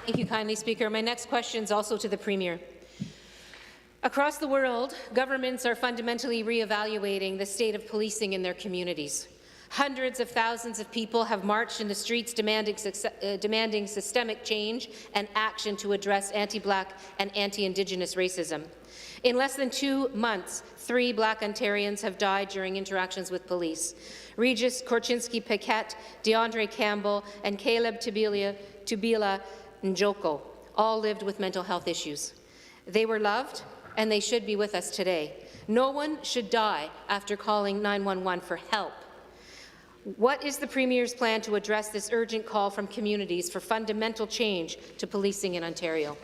Thank you kindly, Speaker. My next question is also to the Premier. Across the world, governments are fundamentally re-evaluating the state of policing in their communities. Hundreds of thousands of people have marched in the streets demanding systemic change and action to address anti-Black and anti-Indigenous racism. In less than 2 months, 3 Black Ontarians have died during interactions with police. Regis Korchinski-Paquette, DeAndre Campbell, and Caleb Tubila Njoko all lived with mental health issues. They were loved, and they should be with us today. No one should die after calling 911 for help. What is the Premier's plan to address this urgent call from communities for fundamental change to policing in Ontario?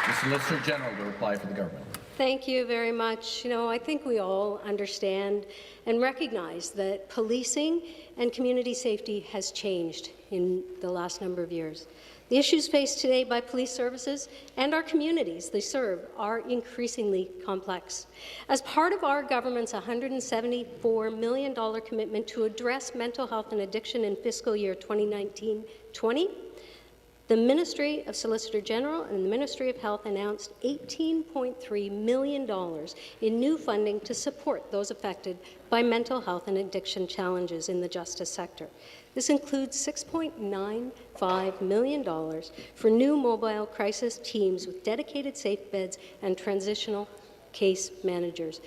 The Solicitor General to reply for the government. Thank you very much. I think we all understand and recognize that policing and community safety has changed in the last number of years. The issues faced today by police services and our communities they serve are increasingly complex. As part of our government's $174 million commitment to address mental health and addiction in fiscal year 2019-20, the Ministry of Solicitor General and the Ministry of Health announced $18.3 million in new funding to support those affected by mental health and addiction challenges in the justice sector. This includes $6.95 million for new mobile crisis teams with dedicated safe beds and transitional case managers.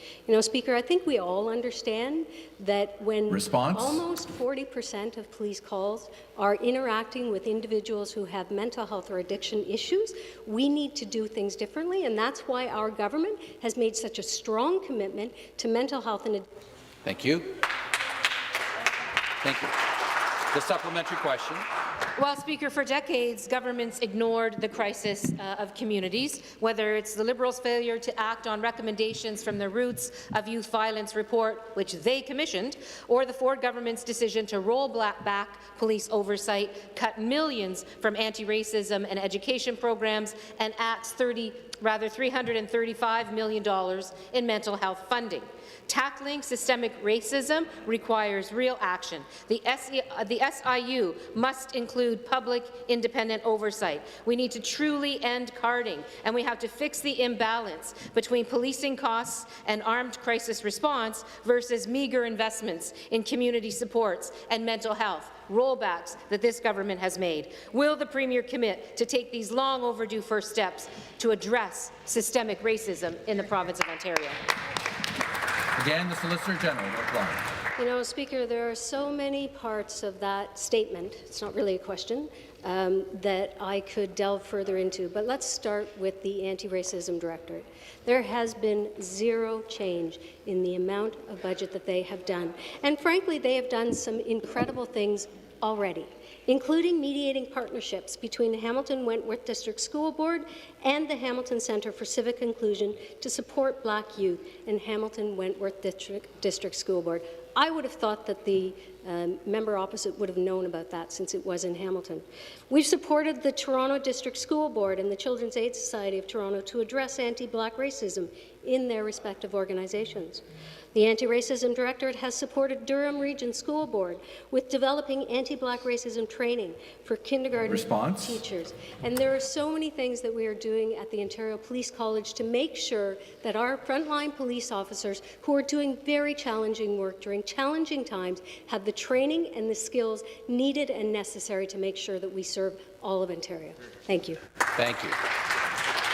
Speaker, I think we all understand that when almost 40% of police calls are interacting with individuals who have mental health or addiction issues, we need to do things differently, and that's why our government has made such a strong commitment to mental health and addiction. Thank you. Thank you. The supplementary question. Well, Speaker, for decades, governments ignored the crisis of communities, whether it's the Liberals' failure to act on recommendations from the Roots of Youth Violence report, which they commissioned, or the Ford government's decision to roll back police oversight, cut millions from anti-racism and education programs, and axe $335 million in mental health funding. Tackling systemic racism requires real action. The SIU must include public, independent oversight. We need to truly end carding, and we have to fix the imbalance between policing costs and armed crisis response versus meagre investments in community supports and mental health rollbacks that this government has made. Will the Premier commit to take these long overdue first steps to address systemic racism in the province of Ontario? Again, the Solicitor General will reply. Speaker, there are so many parts of that statement, it's not really a question, that I could delve further into, but let's start with the Anti-Racism Directorate. There has been zero change in the amount of budget that they have done, and frankly, they have done some incredible things already, including mediating partnerships between the Hamilton-Wentworth District School Board and the Hamilton Centre for Civic Inclusion to support Black youth in Hamilton-Wentworth District School Board. I would have thought that the member opposite would have known about that since it was in Hamilton. We've supported the Toronto District School Board and the Children's Aid Society of Toronto to address anti-Black racism in their respective organizations. The Anti-Racism Directorate has supported Durham Region School Board with developing anti-Black racism training for kindergarten teachers. And there are so many things that we are doing at the Ontario Police College to make sure that our frontline police officers who are doing very challenging work during challenging times have the training and the skills needed and necessary to make sure that we serve all of Ontario. Thank you. Thank you.